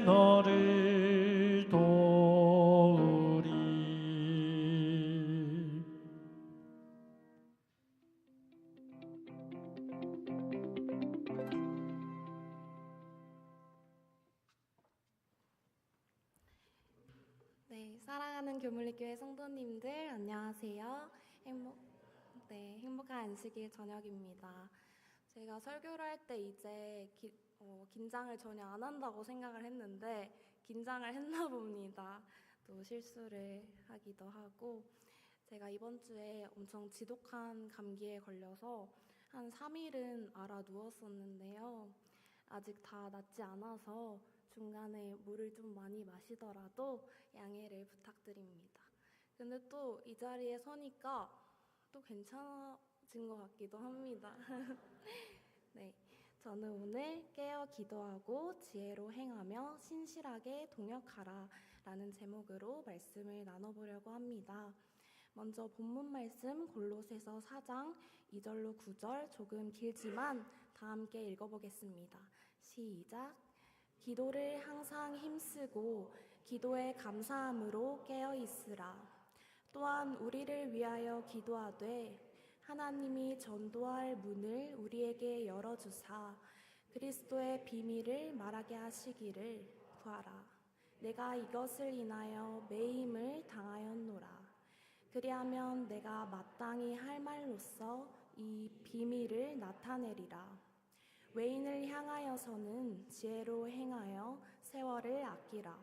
주께 너를 도우리. 네, 사랑하는 교물리교회 성도님들 안녕하세요. 행복한 안식일 저녁입니다. 제가 설교를 할 때 이제 긴장을 전혀 안 한다고 생각을 했는데 긴장을 했나 봅니다. 또 실수를 하기도 하고 제가 이번 주에 엄청 지독한 감기에 걸려서 한 3일은 알아 누웠었는데요. 아직 다 낫지 않아서 중간에 물을 좀 많이 마시더라도 양해를 부탁드립니다. 근데 또 이 자리에 서니까 또 괜찮아진 것 같기도 합니다. 네, 저는 오늘 깨어 기도하고 지혜로 행하며 신실하게 동역하라 라는 제목으로 말씀을 나눠보려고 합니다. 먼저 본문 말씀 골로새서 4장 2절로 9절 조금 길지만 다 함께 읽어보겠습니다. 시작. 기도를 항상 힘쓰고 기도에 감사함으로 깨어 있으라. 또한 우리를 위하여 기도하되 하나님이 전도할 문을 우리에게 열어주사 그리스도의 비밀을 말하게 하시기를 구하라. 내가 이것을 인하여 매임을 당하였노라. 그리하면 내가 마땅히 할 말로써 이 비밀을 나타내리라. 외인을 향하여서는 지혜로 행하여 세월을 아끼라.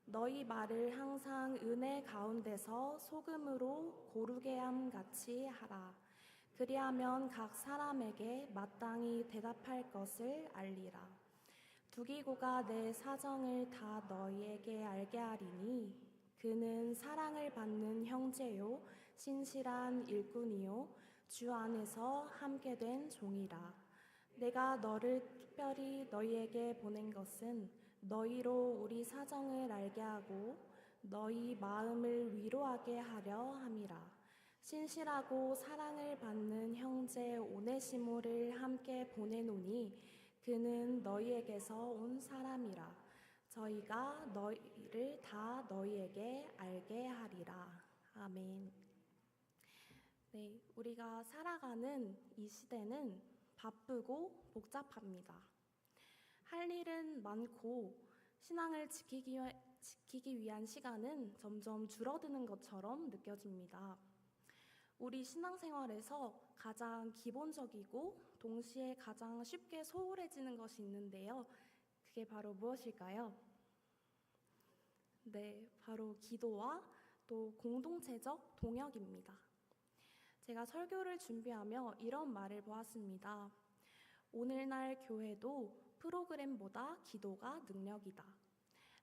너희 말을 항상 은혜 가운데서 소금으로 고르게 함 같이 하라. 그리하면 각 사람에게 마땅히 대답할 것을 알리라. 두기고가 내 사정을 다 너희에게 알게 하리니 그는 사랑을 받는 형제요 신실한 일꾼이요 주 안에서 함께 된 종이라. 내가 너를 특별히 너희에게 보낸 것은 너희로 우리 사정을 알게 하고 너희 마음을 위로하게 하려 함이라. 신실하고 사랑을 받는 형제 오네시모를 함께 보내노니 그는 너희에게서 온 사람이라. 저희가 너희를 다 너희에게 알게 하리라. 아멘. 네, 우리가 살아가는 이 시대는 바쁘고 복잡합니다. 할 일은 많고 신앙을 지키기 위한 시간은 점점 줄어드는 것처럼 느껴집니다. 우리 신앙생활에서 가장 기본적이고 동시에 가장 쉽게 소홀해지는 것이 있는데요. 그게 바로 무엇일까요? 네, 바로 기도와 또 공동체적 동역입니다. 제가 설교를 준비하며 이런 말을 보았습니다. 오늘날 교회도 프로그램보다 기도가 능력이다.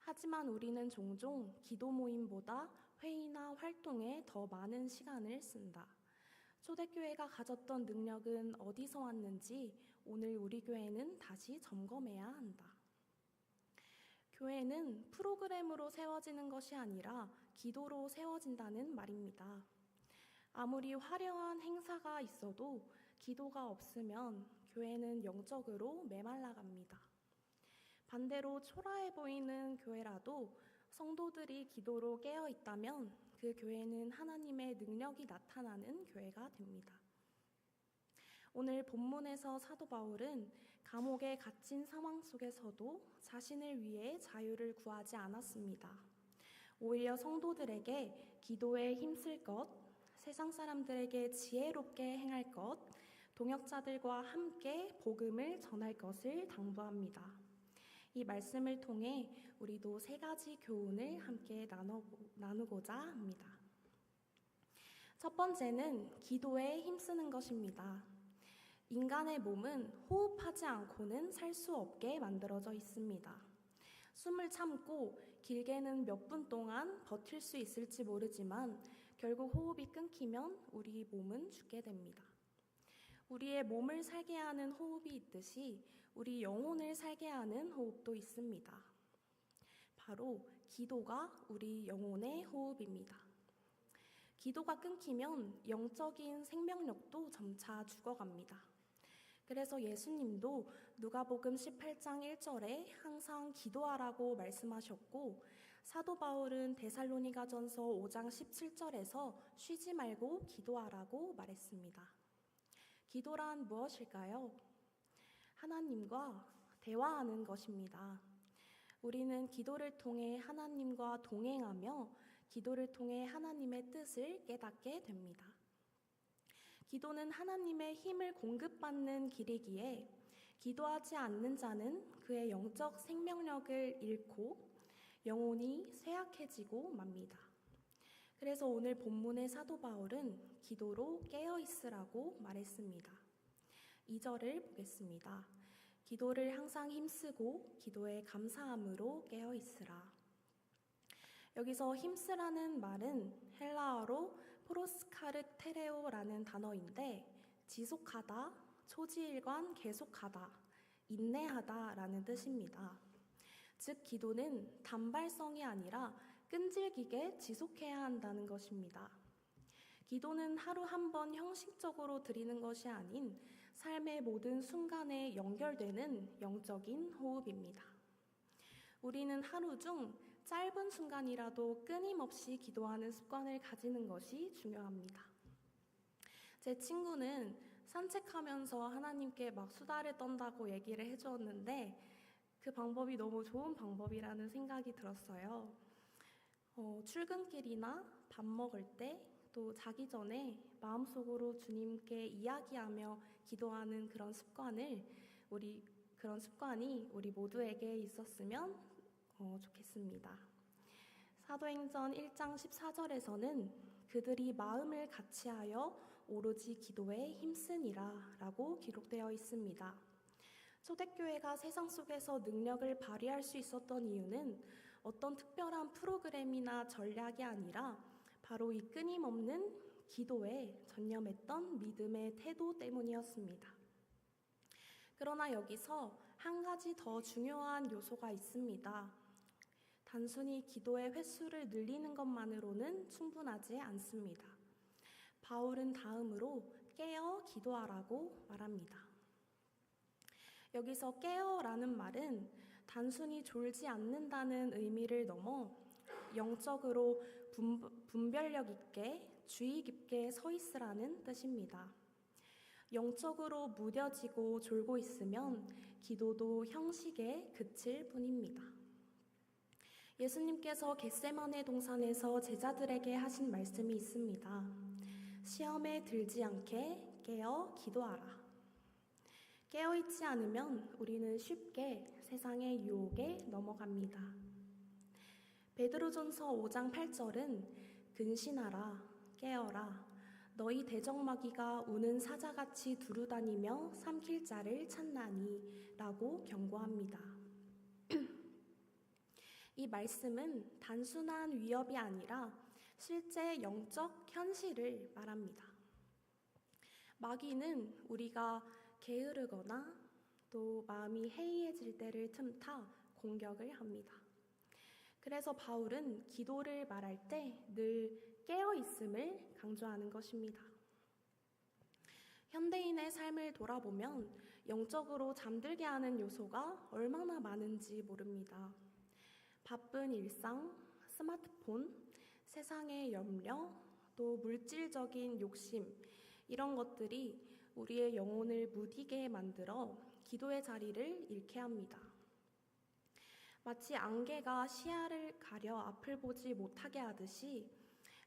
하지만 우리는 종종 기도 모임보다 회의나 활동에 더 많은 시간을 쓴다. 초대교회가 가졌던 능력은 어디서 왔는지 오늘 우리 교회는 다시 점검해야 한다. 교회는 프로그램으로 세워지는 것이 아니라 기도로 세워진다는 말입니다. 아무리 화려한 행사가 있어도 기도가 없으면 교회는 영적으로 메말라 갑니다. 반대로 초라해 보이는 교회라도 성도들이 기도로 깨어 있다면 그 교회는 하나님의 능력이 나타나는 교회가 됩니다. 오늘 본문에서 사도 바울은 감옥에 갇힌 상황 속에서도 자신을 위해 자유를 구하지 않았습니다. 오히려 성도들에게 기도에 힘쓸 것, 세상 사람들에게 지혜롭게 행할 것, 동역자들과 함께 복음을 전할 것을 당부합니다. 이 말씀을 통해 우리도 3가지 교훈을 함께 나누고자 합니다. 첫 번째는 기도에 힘쓰는 것입니다. 인간의 몸은 호흡하지 않고는 살 수 없게 만들어져 있습니다. 숨을 참고 길게는 몇 분 동안 버틸 수 있을지 모르지만 결국 호흡이 끊기면 우리 몸은 죽게 됩니다. 우리의 몸을 살게 하는 호흡이 있듯이 우리 영혼을 살게 하는 호흡도 있습니다. 바로 기도가 우리 영혼의 호흡입니다. 기도가 끊기면 영적인 생명력도 점차 죽어갑니다. 그래서 예수님도 누가복음 18장 1절에 항상 기도하라고 말씀하셨고, 사도 바울은 데살로니가전서 5장 17절에서 쉬지 말고 기도하라고 말했습니다. 기도란 무엇일까요? 하나님과 대화하는 것입니다. 우리는 기도를 통해 하나님과 동행하며 기도를 통해 하나님의 뜻을 깨닫게 됩니다. 기도는 하나님의 힘을 공급받는 길이기에 기도하지 않는 자는 그의 영적 생명력을 잃고 영혼이 쇠약해지고 맙니다. 그래서 오늘 본문의 사도 바울은 기도로 깨어있으라고 말했습니다. 2절을 보겠습니다. 기도를 항상 힘쓰고 기도에 감사함으로 깨어있으라. 여기서 힘쓰라는 말은 헬라어로 프로스카르테레오라는 단어인데 지속하다, 초지일관 계속하다, 인내하다라는 뜻입니다. 즉 기도는 단발성이 아니라 끈질기게 지속해야 한다는 것입니다. 기도는 하루 한 번 형식적으로 드리는 것이 아닌 삶의 모든 순간에 연결되는 영적인 호흡입니다. 우리는 하루 중 짧은 순간이라도 끊임없이 기도하는 습관을 가지는 것이 중요합니다. 제 친구는 산책하면서 하나님께 막 수다를 떤다고 얘기를 해주었는데 그 방법이 너무 좋은 방법이라는 생각이 들었어요. 출근길이나 밥 먹을 때 또 자기 전에 마음속으로 주님께 이야기하며 기도하는 그런 습관이 우리 모두에게 있었으면 좋겠습니다. 사도행전 1장 14절에서는 그들이 마음을 같이하여 오로지 기도에 힘쓰니라 라고 기록되어 있습니다. 초대교회가 세상 속에서 능력을 발휘할 수 있었던 이유는 어떤 특별한 프로그램이나 전략이 아니라 바로 이 끊임없는 기도에 전념했던 믿음의 태도 때문이었습니다. 그러나 여기서 한 가지 더 중요한 요소가 있습니다. 단순히 기도의 횟수를 늘리는 것만으로는 충분하지 않습니다. 바울은 다음으로 깨어 기도하라고 말합니다. 여기서 깨어라는 말은 단순히 졸지 않는다는 의미를 넘어 영적으로 분별력 있게 주의 깊게 서 있으라는 뜻입니다. 영적으로 무뎌지고 졸고 있으면 기도도 형식에 그칠 뿐입니다. 예수님께서 겟세마네 동산에서 제자들에게 하신 말씀이 있습니다. 시험에 들지 않게 깨어 기도하라. 깨어있지 않으면 우리는 쉽게 세상의 유혹에 넘어갑니다. 베드로전서 5장 8절은 근신하라, 깨어라, 너희 대적마귀가 우는 사자같이 두루다니며 삼킬 자를 찾나니 라고 경고합니다. 이 말씀은 단순한 위협이 아니라 실제 영적 현실을 말합니다. 마귀는 우리가 게으르거나 또 마음이 해이해질 때를 틈타 공격을 합니다. 그래서 바울은 기도를 말할 때 늘 깨어있음을 강조하는 것입니다. 현대인의 삶을 돌아보면 영적으로 잠들게 하는 요소가 얼마나 많은지 모릅니다. 바쁜 일상, 스마트폰, 세상의 염려, 또 물질적인 욕심, 이런 것들이 우리의 영혼을 무디게 만들어 기도의 자리를 잃게 합니다. 마치 안개가 시야를 가려 앞을 보지 못하게 하듯이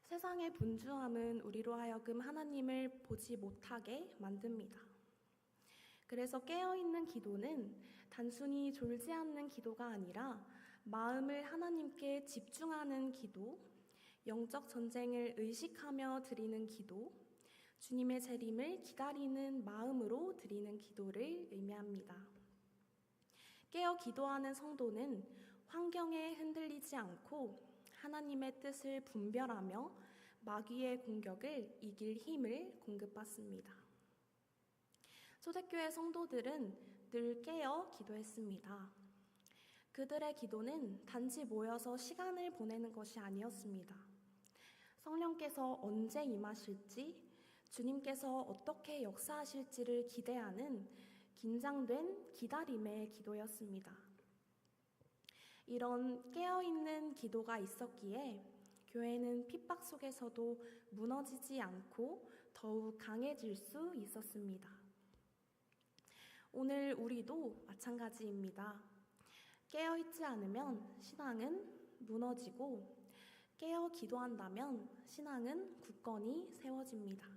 세상의 분주함은 우리로 하여금 하나님을 보지 못하게 만듭니다. 그래서 깨어있는 기도는 단순히 졸지 않는 기도가 아니라 마음을 하나님께 집중하는 기도, 영적 전쟁을 의식하며 드리는 기도, 주님의 재림을 기다리는 마음으로 드리는 기도를 의미합니다. 깨어 기도하는 성도는 환경에 흔들리지 않고 하나님의 뜻을 분별하며 마귀의 공격을 이길 힘을 공급받습니다. 초대교회 성도들은 늘 깨어 기도했습니다. 그들의 기도는 단지 모여서 시간을 보내는 것이 아니었습니다. 성령께서 언제 임하실지, 주님께서 어떻게 역사하실지를 기대하는 긴장된 기다림의 기도였습니다. 이런 깨어있는 기도가 있었기에 교회는 핍박 속에서도 무너지지 않고 더욱 강해질 수 있었습니다. 오늘 우리도 마찬가지입니다. 깨어있지 않으면 신앙은 무너지고 깨어 기도한다면 신앙은 굳건히 세워집니다.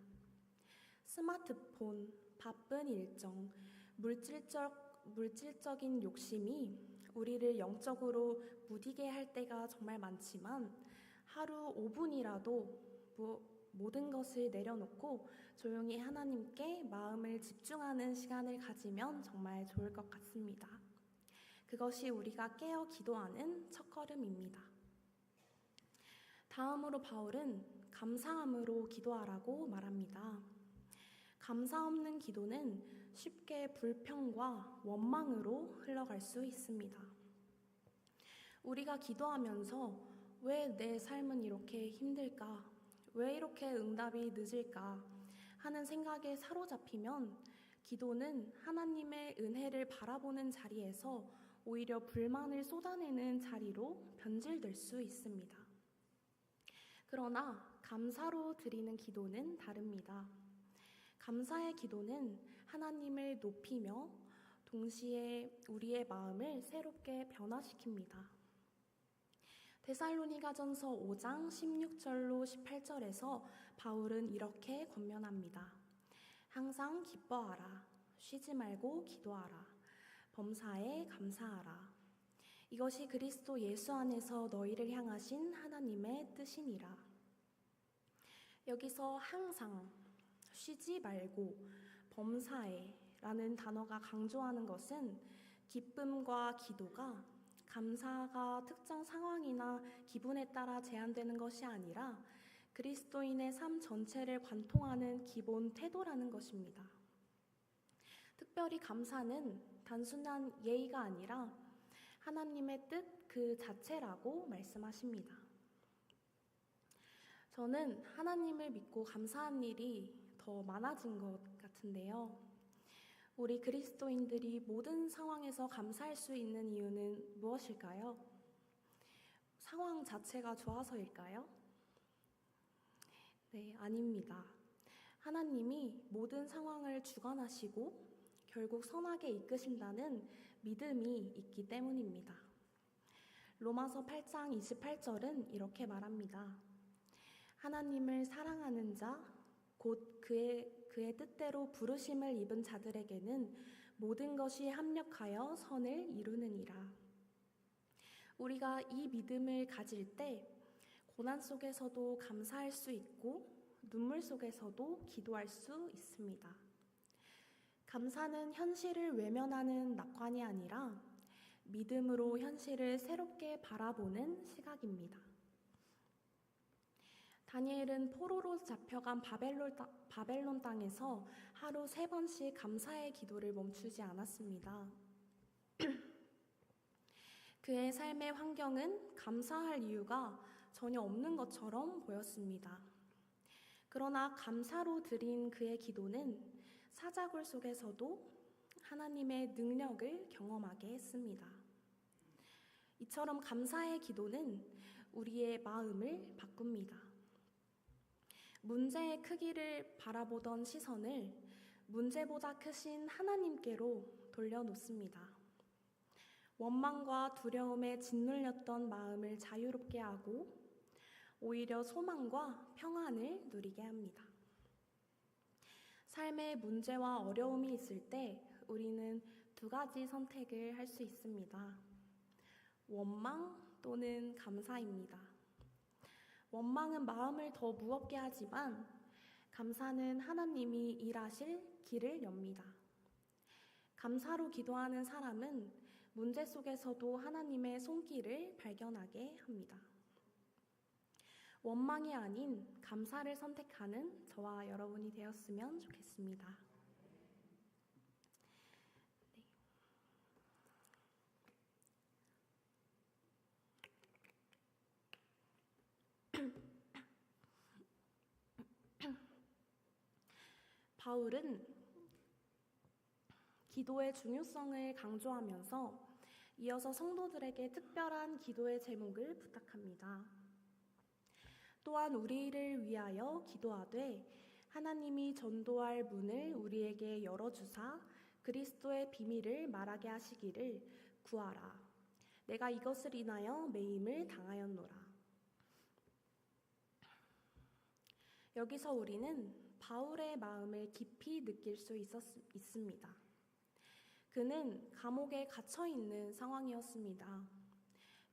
스마트폰, 바쁜 일정, 물질적인 욕심이 우리를 영적으로 무디게 할 때가 정말 많지만 하루 5분이라도 모든 것을 내려놓고 조용히 하나님께 마음을 집중하는 시간을 가지면 정말 좋을 것 같습니다. 그것이 우리가 깨어 기도하는 첫걸음입니다. 다음으로 바울은 감사함으로 기도하라고 말합니다. 감사 없는 기도는 쉽게 불평과 원망으로 흘러갈 수 있습니다. 우리가 기도하면서 왜 내 삶은 이렇게 힘들까? 왜 이렇게 응답이 늦을까? 하는 생각에 사로잡히면 기도는 하나님의 은혜를 바라보는 자리에서 오히려 불만을 쏟아내는 자리로 변질될 수 있습니다. 그러나 감사로 드리는 기도는 다릅니다. 감사의 기도는 하나님을 높이며 동시에 우리의 마음을 새롭게 변화시킵니다. 데살로니가전서 5장 16절로 18절에서 바울은 이렇게 권면합니다. 항상 기뻐하라. 쉬지 말고 기도하라. 범사에 감사하라. 이것이 그리스도 예수 안에서 너희를 향하신 하나님의 뜻이니라. 여기서 항상, 쉬지 말고, 범사에 라는 단어가 강조하는 것은 기쁨과 기도가 감사가 특정 상황이나 기분에 따라 제한되는 것이 아니라 그리스도인의 삶 전체를 관통하는 기본 태도라는 것입니다. 특별히 감사는 단순한 예의가 아니라 하나님의 뜻 그 자체라고 말씀하십니다. 저는 하나님을 믿고 감사한 일이 더 많아진 것 같은데요. 우리 그리스도인들이 모든 상황에서 감사할 수 있는 이유는 무엇일까요? 상황 자체가 좋아서일까요? 네, 아닙니다. 하나님이 모든 상황을 주관하시고 결국 선하게 이끄신다는 믿음이 있기 때문입니다. 로마서 8장 28절은 이렇게 말합니다. 하나님을 사랑하는 자, 곧 그의 뜻대로 부르심을 입은 자들에게는 모든 것이 합력하여 선을 이루느니라. 우리가 이 믿음을 가질 때 고난 속에서도 감사할 수 있고 눈물 속에서도 기도할 수 있습니다. 감사는 현실을 외면하는 낙관이 아니라 믿음으로 현실을 새롭게 바라보는 시각입니다. 다니엘은 포로로 잡혀간 바벨론 땅에서 하루 3번씩 감사의 기도를 멈추지 않았습니다. 그의 삶의 환경은 감사할 이유가 전혀 없는 것처럼 보였습니다. 그러나 감사로 드린 그의 기도는 사자굴 속에서도 하나님의 능력을 경험하게 했습니다. 이처럼 감사의 기도는 우리의 마음을 바꿉니다. 문제의 크기를 바라보던 시선을 문제보다 크신 하나님께로 돌려놓습니다. 원망과 두려움에 짓눌렸던 마음을 자유롭게 하고 오히려 소망과 평안을 누리게 합니다. 삶의 문제와 어려움이 있을 때 우리는 2가지 선택을 할 수 있습니다. 원망 또는 감사입니다. 원망은 마음을 더 무겁게 하지만 감사는 하나님이 일하실 길을 엽니다. 감사로 기도하는 사람은 문제 속에서도 하나님의 손길을 발견하게 합니다. 원망이 아닌 감사를 선택하는 저와 여러분이 되었으면 좋겠습니다. 바울은 기도의 중요성을 강조하면서 이어서 성도들에게 특별한 기도의 제목을 부탁합니다. 또한 우리를 위하여 기도하되 하나님이 전도할 문을 우리에게 열어주사 그리스도의 비밀을 말하게 하시기를 구하라. 내가 이것을 인하여 매임을 당하였노라. 여기서 우리는 바울의 마음을 깊이 느낄 수 있습니다. 그는 감옥에 갇혀 있는 상황이었습니다.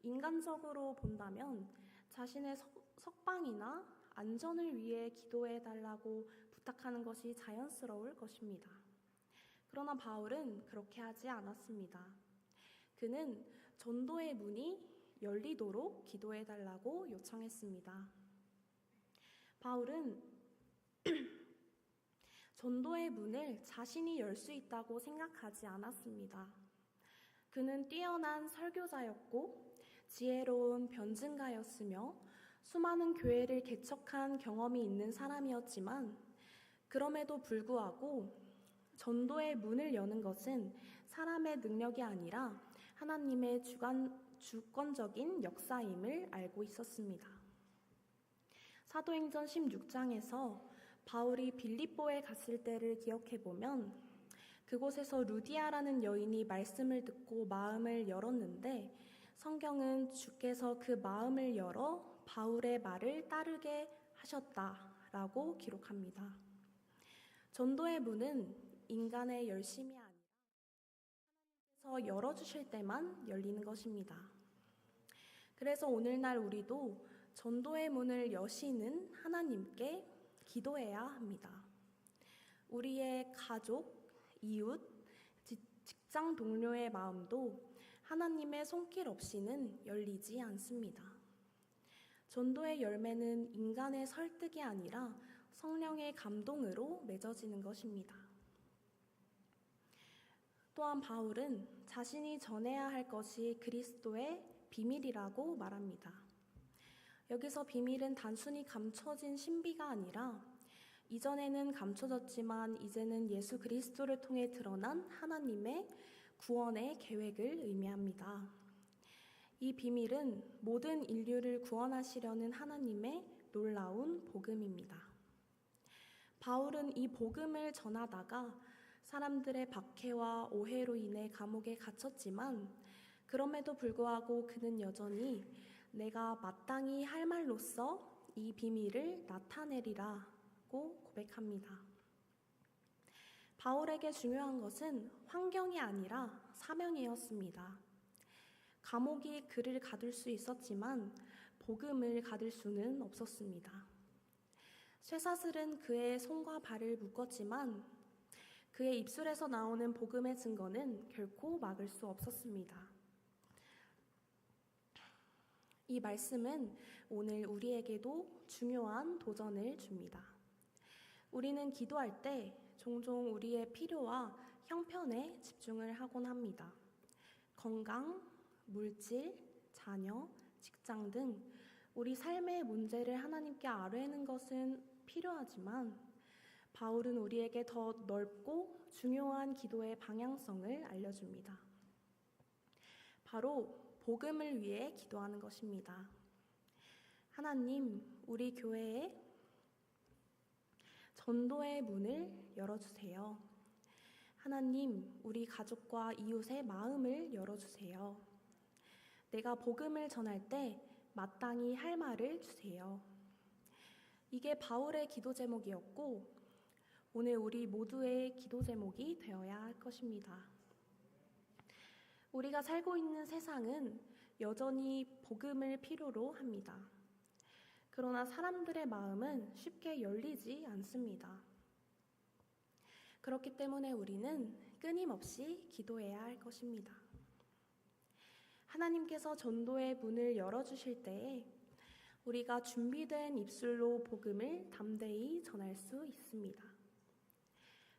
인간적으로 본다면 자신의 석방이나 안전을 위해 기도해 달라고 부탁하는 것이 자연스러울 것입니다. 그러나 바울은 그렇게 하지 않았습니다. 그는 전도의 문이 열리도록 기도해 달라고 요청했습니다. 바울은 전도의 문을 자신이 열 수 있다고 생각하지 않았습니다. 그는 뛰어난 설교자였고 지혜로운 변증가였으며 수많은 교회를 개척한 경험이 있는 사람이었지만 그럼에도 불구하고 전도의 문을 여는 것은 사람의 능력이 아니라 하나님의 주권적인 역사임을 알고 있었습니다. 사도행전 16장에서 바울이 빌립보에 갔을 때를 기억해보면 그곳에서 루디아라는 여인이 말씀을 듣고 마음을 열었는데 성경은 주께서 그 마음을 열어 바울의 말을 따르게 하셨다라고 기록합니다. 전도의 문은 인간의 열심이 아니라 하나님께서 열어주실 때만 열리는 것입니다. 그래서 오늘날 우리도 전도의 문을 여시는 하나님께 기도해야 합니다. 우리의 가족, 이웃, 직장 동료의 마음도 하나님의 손길 없이는 열리지 않습니다. 전도의 열매는 인간의 설득이 아니라 성령의 감동으로 맺어지는 것입니다. 또한 바울은 자신이 전해야 할 것이 그리스도의 비밀이라고 말합니다. 여기서 비밀은 단순히 감춰진 신비가 아니라 이전에는 감춰졌지만 이제는 예수 그리스도를 통해 드러난 하나님의 구원의 계획을 의미합니다. 이 비밀은 모든 인류를 구원하시려는 하나님의 놀라운 복음입니다. 바울은 이 복음을 전하다가 사람들의 박해와 오해로 인해 감옥에 갇혔지만 그럼에도 불구하고 그는 여전히 내가 마땅히 할 말로써 이 비밀을 나타내리라고 고백합니다. 바울에게 중요한 것은 환경이 아니라 사명이었습니다. 감옥이 그를 가둘 수 있었지만 복음을 가둘 수는 없었습니다. 쇠사슬은 그의 손과 발을 묶었지만 그의 입술에서 나오는 복음의 증거는 결코 막을 수 없었습니다. 이 말씀은 오늘 우리에게도 중요한 도전을 줍니다. 우리는 기도할 때 종종 우리의 필요와 형편에 집중을 하곤 합니다. 건강, 물질, 자녀, 직장 등 우리 삶의 문제를 하나님께 아뢰는 것은 필요하지만 바울은 우리에게 더 넓고 중요한 기도의 방향성을 알려줍니다. 바로 복음을 위해 기도하는 것입니다. 하나님, 우리 교회에 전도의 문을 열어주세요. 하나님, 우리 가족과 이웃의 마음을 열어주세요. 내가 복음을 전할 때 마땅히 할 말을 주세요. 이게 바울의 기도 제목이었고 오늘 우리 모두의 기도 제목이 되어야 할 것입니다. 우리가 살고 있는 세상은 여전히 복음을 필요로 합니다. 그러나 사람들의 마음은 쉽게 열리지 않습니다. 그렇기 때문에 우리는 끊임없이 기도해야 할 것입니다. 하나님께서 전도의 문을 열어주실 때에 우리가 준비된 입술로 복음을 담대히 전할 수 있습니다.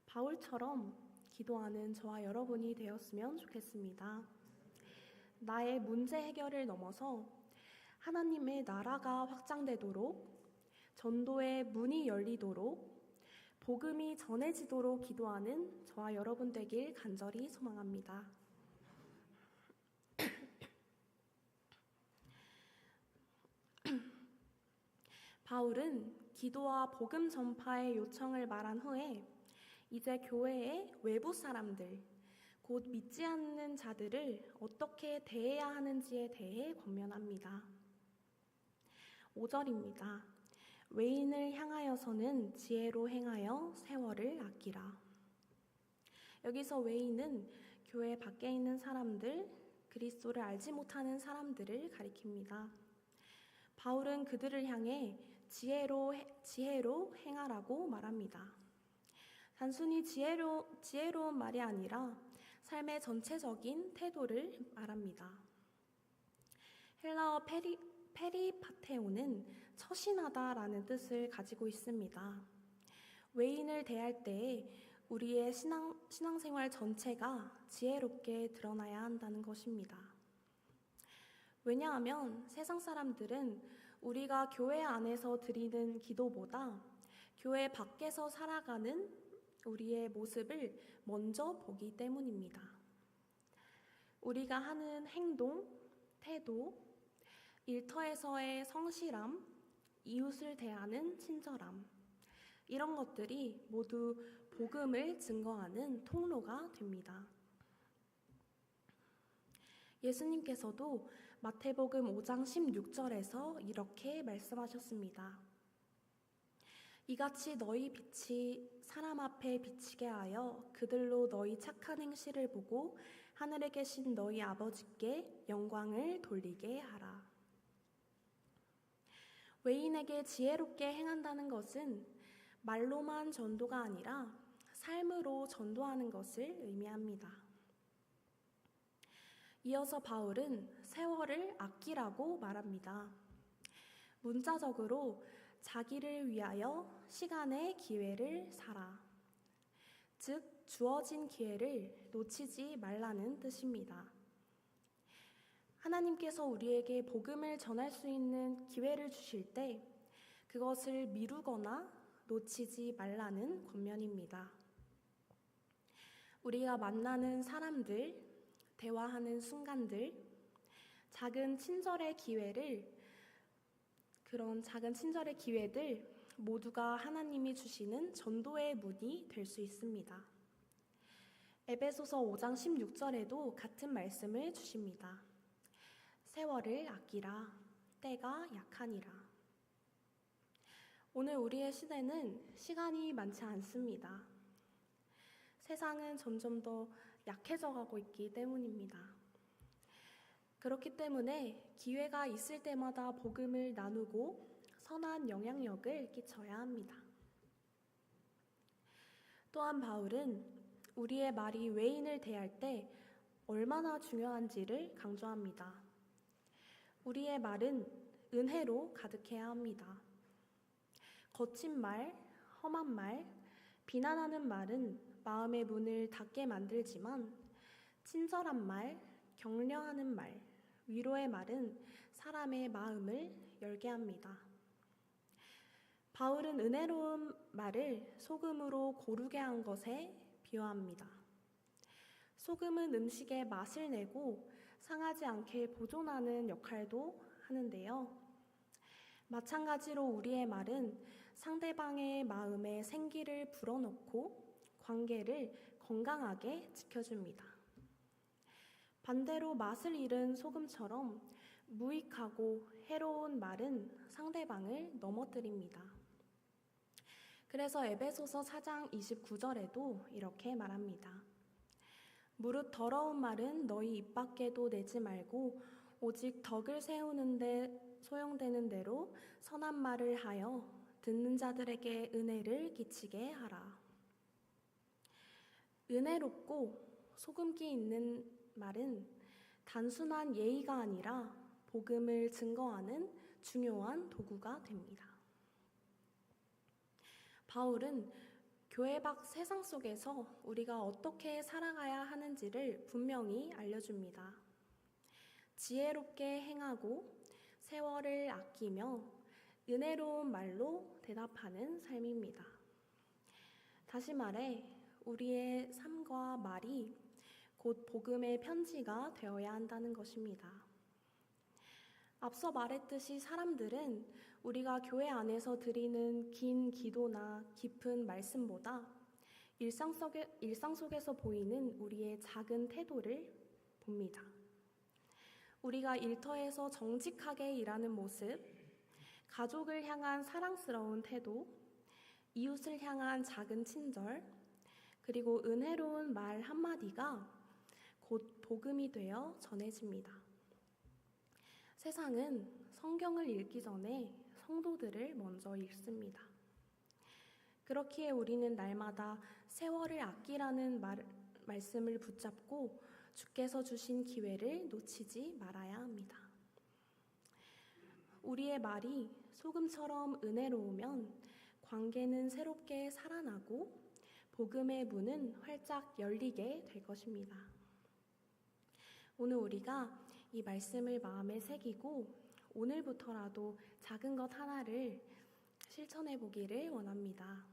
바울처럼 기도하는 저와 여러분이 되었으면 좋겠습니다. 나의 문제 해결을 넘어서 하나님의 나라가 확장되도록 전도의 문이 열리도록 복음이 전해지도록 기도하는 저와 여러분 되길 간절히 소망합니다. 바울은 기도와 복음 전파의 요청을 말한 후에 이제 교회의 외부 사람들, 곧 믿지 않는 자들을 어떻게 대해야 하는지에 대해 권면합니다. 5절입니다. 외인을 향하여서는 지혜로 행하여 세월을 아끼라. 여기서 외인은 교회 밖에 있는 사람들, 그리스도를 알지 못하는 사람들을 가리킵니다. 바울은 그들을 향해 지혜로 행하라고 말합니다. 단순히 지혜로운 말이 아니라 삶의 전체적인 태도를 말합니다. 헬라어 페리파테오는 처신하다라는 뜻을 가지고 있습니다. 외인을 대할 때에 우리의 신앙생활 전체가 지혜롭게 드러나야 한다는 것입니다. 왜냐하면 세상 사람들은 우리가 교회 안에서 드리는 기도보다 교회 밖에서 살아가는 우리의 모습을 먼저 보기 때문입니다. 우리가 하는 행동, 태도, 일터에서의 성실함, 이웃을 대하는 친절함, 이런 것들이 모두 복음을 증거하는 통로가 됩니다. 예수님께서도 마태복음 5장 16절에서 이렇게 말씀하셨습니다. 이같이 너희 빛이 사람 앞에 비치게 하여 그들로 너희 착한 행실을 보고 하늘에 계신 너희 아버지께 영광을 돌리게 하라. 외인에게 지혜롭게 행한다는 것은 말로만 전도가 아니라 삶으로 전도하는 것을 의미합니다. 이어서 바울은 세월을 아끼라고 말합니다. 문자적으로 자기를 위하여 시간의 기회를 사라. 즉, 주어진 기회를 놓치지 말라는 뜻입니다. 하나님께서 우리에게 복음을 전할 수 있는 기회를 주실 때 그것을 미루거나 놓치지 말라는 권면입니다. 우리가 만나는 사람들, 대화하는 순간들, 그런 작은 친절의 기회들 모두가 하나님이 주시는 전도의 문이 될 수 있습니다. 에베소서 5장 16절에도 같은 말씀을 주십니다. 세월을 아끼라, 때가 약하니라. 오늘 우리의 시대는 시간이 많지 않습니다. 세상은 점점 더 약해져 가고 있기 때문입니다. 그렇기 때문에 기회가 있을 때마다 복음을 나누고 선한 영향력을 끼쳐야 합니다. 또한 바울은 우리의 말이 외인을 대할 때 얼마나 중요한지를 강조합니다. 우리의 말은 은혜로 가득해야 합니다. 거친 말, 험한 말, 비난하는 말은 마음의 문을 닫게 만들지만 친절한 말, 격려하는 말, 위로의 말은 사람의 마음을 열게 합니다. 바울은 은혜로운 말을 소금으로 고르게 한 것에 비유합니다. 소금은 음식에 맛을 내고 상하지 않게 보존하는 역할도 하는데요. 마찬가지로 우리의 말은 상대방의 마음에 생기를 불어넣고 관계를 건강하게 지켜줍니다. 반대로 맛을 잃은 소금처럼 무익하고 해로운 말은 상대방을 넘어뜨립니다. 그래서 에베소서 4장 29절에도 이렇게 말합니다. 무릇 더러운 말은 너희 입 밖에도 내지 말고 오직 덕을 세우는데 소용되는 대로 선한 말을 하여 듣는 자들에게 은혜를 끼치게 하라. 은혜롭고 소금기 있는 말은 단순한 예의가 아니라 복음을 증거하는 중요한 도구가 됩니다. 바울은 교회 밖 세상 속에서 우리가 어떻게 살아가야 하는지를 분명히 알려줍니다. 지혜롭게 행하고 세월을 아끼며 은혜로운 말로 대답하는 삶입니다. 다시 말해, 우리의 삶과 말이 곧 복음의 편지가 되어야 한다는 것입니다. 앞서 말했듯이 사람들은 우리가 교회 안에서 드리는 긴 기도나 깊은 말씀보다 일상 속에서 보이는 우리의 작은 태도를 봅니다. 우리가 일터에서 정직하게 일하는 모습, 가족을 향한 사랑스러운 태도, 이웃을 향한 작은 친절, 그리고 은혜로운 말 한마디가 곧 복음이 되어 전해집니다. 세상은 성경을 읽기 전에 성도들을 먼저 읽습니다. 그렇기에 우리는 날마다 세월을 아끼라는 말씀을 붙잡고 주께서 주신 기회를 놓치지 말아야 합니다. 우리의 말이 소금처럼 은혜로우면 관계는 새롭게 살아나고 복음의 문은 활짝 열리게 될 것입니다. 오늘 우리가 이 말씀을 마음에 새기고 오늘부터라도 작은 것 하나를 실천해 보기를 원합니다.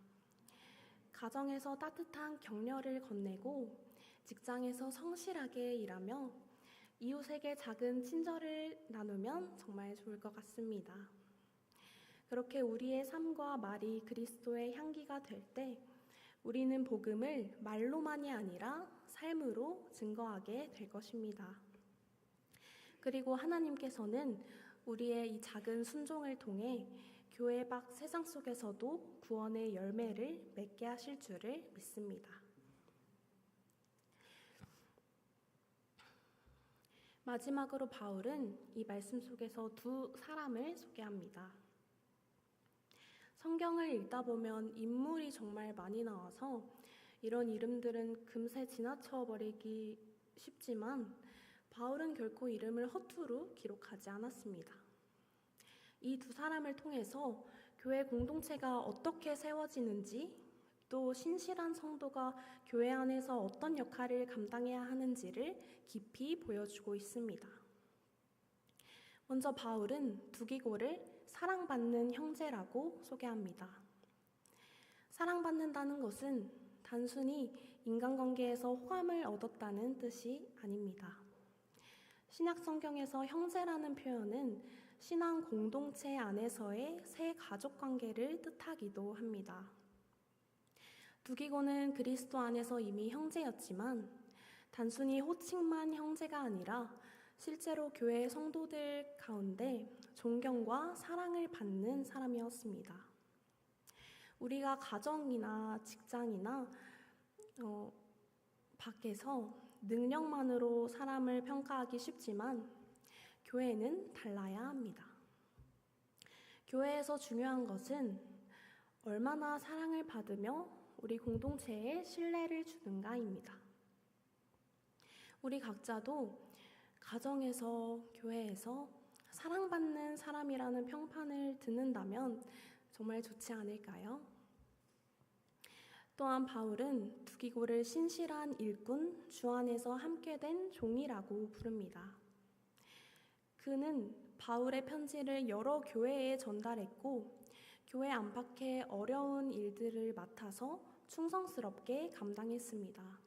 가정에서 따뜻한 격려를 건네고 직장에서 성실하게 일하며 이웃에게 작은 친절을 나누면 정말 좋을 것 같습니다. 그렇게 우리의 삶과 말이 그리스도의 향기가 될 때 우리는 복음을 말로만이 아니라 삶으로 증거하게 될 것입니다. 그리고 하나님께서는 우리의 이 작은 순종을 통해 교회 밖 세상 속에서도 구원의 열매를 맺게 하실 줄을 믿습니다. 마지막으로 바울은 이 말씀 속에서 두 사람을 소개합니다. 성경을 읽다 보면 인물이 정말 많이 나와서 이런 이름들은 금세 지나쳐 버리기 쉽지만 바울은 결코 이름을 허투루 기록하지 않았습니다. 이 두 사람을 통해서 교회 공동체가 어떻게 세워지는지, 또 신실한 성도가 교회 안에서 어떤 역할을 감당해야 하는지를 깊이 보여주고 있습니다. 먼저 바울은 두기고를 사랑받는 형제라고 소개합니다. 사랑받는다는 것은 단순히 인간관계에서 호감을 얻었다는 뜻이 아닙니다. 신약 성경에서 형제라는 표현은 신앙 공동체 안에서의 새 가족 관계를 뜻하기도 합니다. 두기고는 그리스도 안에서 이미 형제였지만 단순히 호칭만 형제가 아니라 실제로 교회 성도들 가운데 존경과 사랑을 받는 사람이었습니다. 우리가 가정이나 직장이나 밖에서 능력만으로 사람을 평가하기 쉽지만 교회는 달라야 합니다. 교회에서 중요한 것은 얼마나 사랑을 받으며 우리 공동체에 신뢰를 주는가입니다. 우리 각자도 가정에서, 교회에서 사랑받는 사람이라는 평판을 듣는다면 정말 좋지 않을까요? 또한 바울은 두기고를 신실한 일꾼, 주 안에서 함께 된 종이라고 부릅니다. 그는 바울의 편지를 여러 교회에 전달했고 교회 안팎의 어려운 일들을 맡아서 충성스럽게 감당했습니다.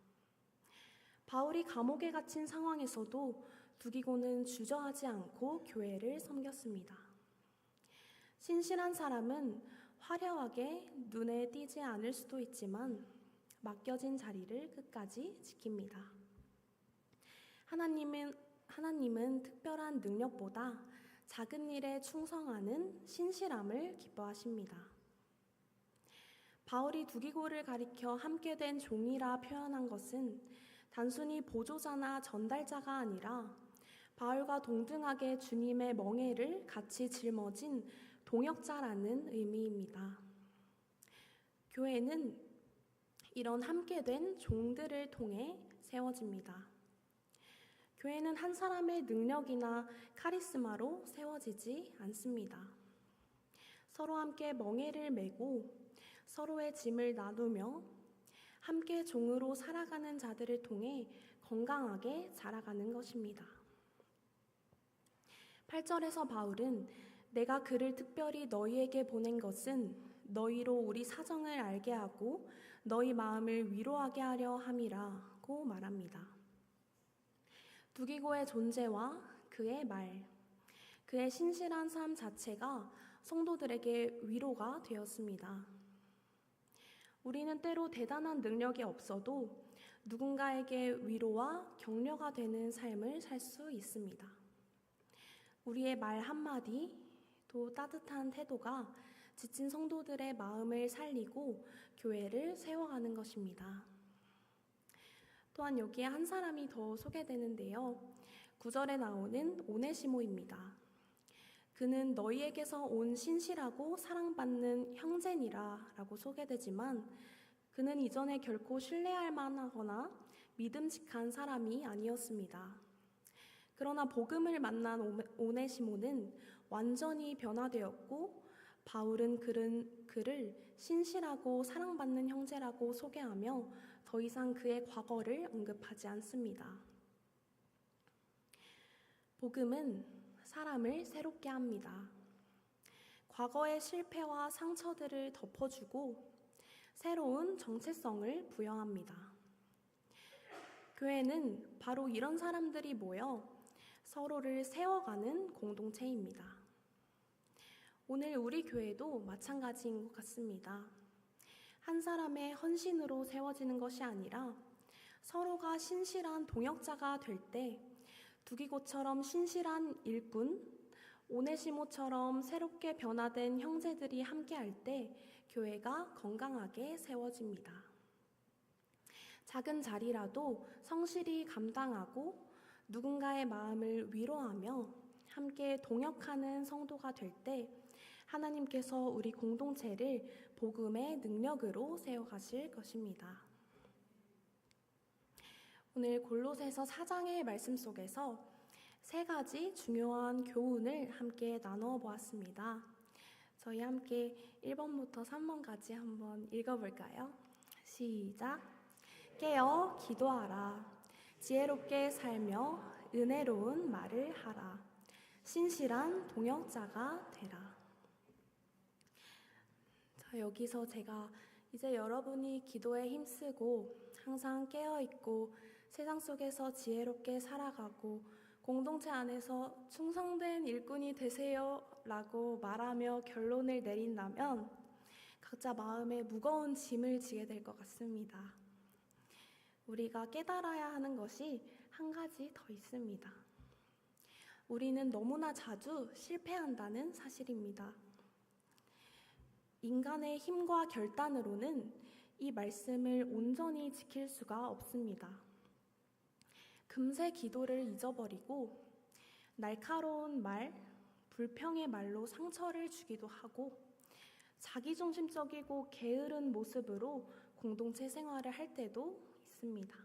바울이 감옥에 갇힌 상황에서도 두기고는 주저하지 않고 교회를 섬겼습니다. 신실한 사람은 화려하게 눈에 띄지 않을 수도 있지만 맡겨진 자리를 끝까지 지킵니다. 하나님은 특별한 능력보다 작은 일에 충성하는 신실함을 기뻐하십니다. 바울이 두기고를 가리켜 함께 된 종이라 표현한 것은 단순히 보조자나 전달자가 아니라 바울과 동등하게 주님의 멍에를 같이 짊어진 동역자라는 의미입니다. 교회는 이런 함께 된 종들을 통해 세워집니다. 교회는 한 사람의 능력이나 카리스마로 세워지지 않습니다. 서로 함께 멍에를 메고 서로의 짐을 나누며 함께 종으로 살아가는 자들을 통해 건강하게 자라가는 것입니다. 8절에서 바울은 내가 그를 특별히 너희에게 보낸 것은 너희로 우리 사정을 알게 하고 너희 마음을 위로하게 하려 함이라고 말합니다. 두기고의 존재와 그의 말, 그의 신실한 삶 자체가 성도들에게 위로가 되었습니다. 우리는 때로 대단한 능력이 없어도 누군가에게 위로와 격려가 되는 삶을 살 수 있습니다. 우리의 말 한마디, 또 따뜻한 태도가 지친 성도들의 마음을 살리고 교회를 세워가는 것입니다. 또한 여기에 한 사람이 더 소개되는데요. 9절에 나오는 오네시모입니다. 그는 너희에게서 온 신실하고 사랑받는 형제니라 라고 소개되지만 그는 이전에 결코 신뢰할 만하거나 믿음직한 사람이 아니었습니다. 그러나 복음을 만난 오네시모는 완전히 변화되었고 바울은 그를 신실하고 사랑받는 형제라고 소개하며 더 이상 그의 과거를 언급하지 않습니다. 복음은 사람을 새롭게 합니다. 과거의 실패와 상처들을 덮어주고 새로운 정체성을 부여합니다. 교회는 바로 이런 사람들이 모여 서로를 세워가는 공동체입니다. 오늘 우리 교회도 마찬가지인 것 같습니다. 한 사람의 헌신으로 세워지는 것이 아니라 서로가 신실한 동역자가 될 때 두기고처럼 신실한 일꾼, 오네시모처럼 새롭게 변화된 형제들이 함께할 때 교회가 건강하게 세워집니다. 작은 자리라도 성실히 감당하고 누군가의 마음을 위로하며 함께 동역하는 성도가 될 때 하나님께서 우리 공동체를 복음의 능력으로 세워가실 것입니다. 오늘 골로새서 4장의 말씀 속에서 세 가지 중요한 교훈을 함께 나누어 보았습니다. 저희 함께 1번부터 3번까지 한번 읽어볼까요? 시작! 깨어 기도하라. 지혜롭게 살며 은혜로운 말을 하라. 신실한 동역자가 되라. 자, 여기서 제가 이제 여러분이 기도에 힘쓰고 항상 깨어있고 세상 속에서 지혜롭게 살아가고 공동체 안에서 충성된 일꾼이 되세요 라고 말하며 결론을 내린다면 각자 마음에 무거운 짐을 지게 될 것 같습니다. 우리가 깨달아야 하는 것이 한 가지 더 있습니다. 우리는 너무나 자주 실패한다는 사실입니다. 인간의 힘과 결단으로는 이 말씀을 온전히 지킬 수가 없습니다. 금세 기도를 잊어버리고 날카로운 말, 불평의 말로 상처를 주기도 하고 자기중심적이고 게으른 모습으로 공동체 생활을 할 때도 있습니다.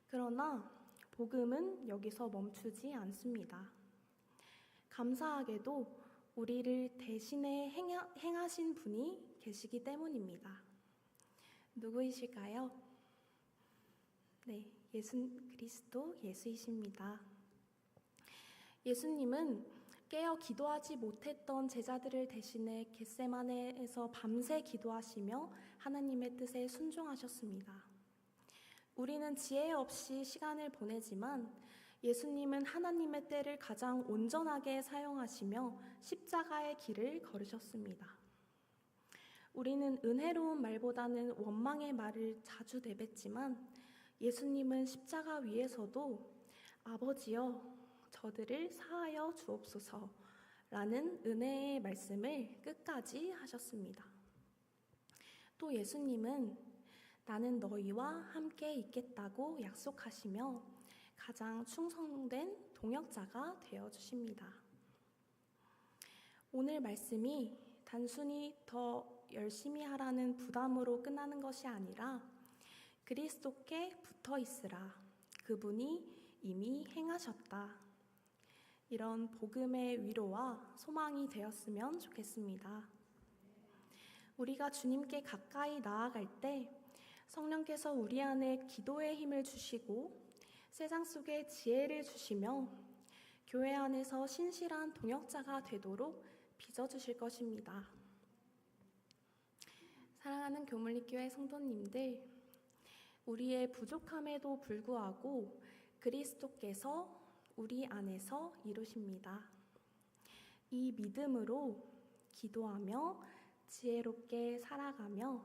그러나 복음은 여기서 멈추지 않습니다. 감사하게도 우리를 대신에 행하신 분이 계시기 때문입니다. 누구이실까요? 네, 예수 그리스도 예수이십니다. 예수님은 깨어 기도하지 못했던 제자들을 대신해 겟세마네에서 밤새 기도하시며 하나님의 뜻에 순종하셨습니다. 우리는 지혜 없이 시간을 보내지만 예수님은 하나님의 때를 가장 온전하게 사용하시며 십자가의 길을 걸으셨습니다. 우리는 은혜로운 말보다는 원망의 말을 자주 내뱉지만 예수님은 십자가 위에서도 아버지여 저들을 사하여 주옵소서 라는 은혜의 말씀을 끝까지 하셨습니다. 또 예수님은 나는 너희와 함께 있겠다고 약속하시며 가장 충성된 동역자가 되어주십니다. 오늘 말씀이 단순히 더 열심히 하라는 부담으로 끝나는 것이 아니라 그리스도께 붙어 있으라. 그분이 이미 행하셨다. 이런 복음의 위로와 소망이 되었으면 좋겠습니다. 우리가 주님께 가까이 나아갈 때 성령께서 우리 안에 기도의 힘을 주시고 세상 속에 지혜를 주시며 교회 안에서 신실한 동역자가 되도록 빚어주실 것입니다. 사랑하는 교물리교회 성도님들, 우리의 부족함에도 불구하고 그리스도께서 우리 안에서 이루십니다. 이 믿음으로 기도하며 지혜롭게 살아가며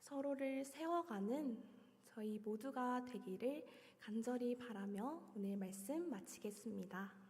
서로를 세워가는 저희 모두가 되기를 간절히 바라며 오늘 말씀 마치겠습니다.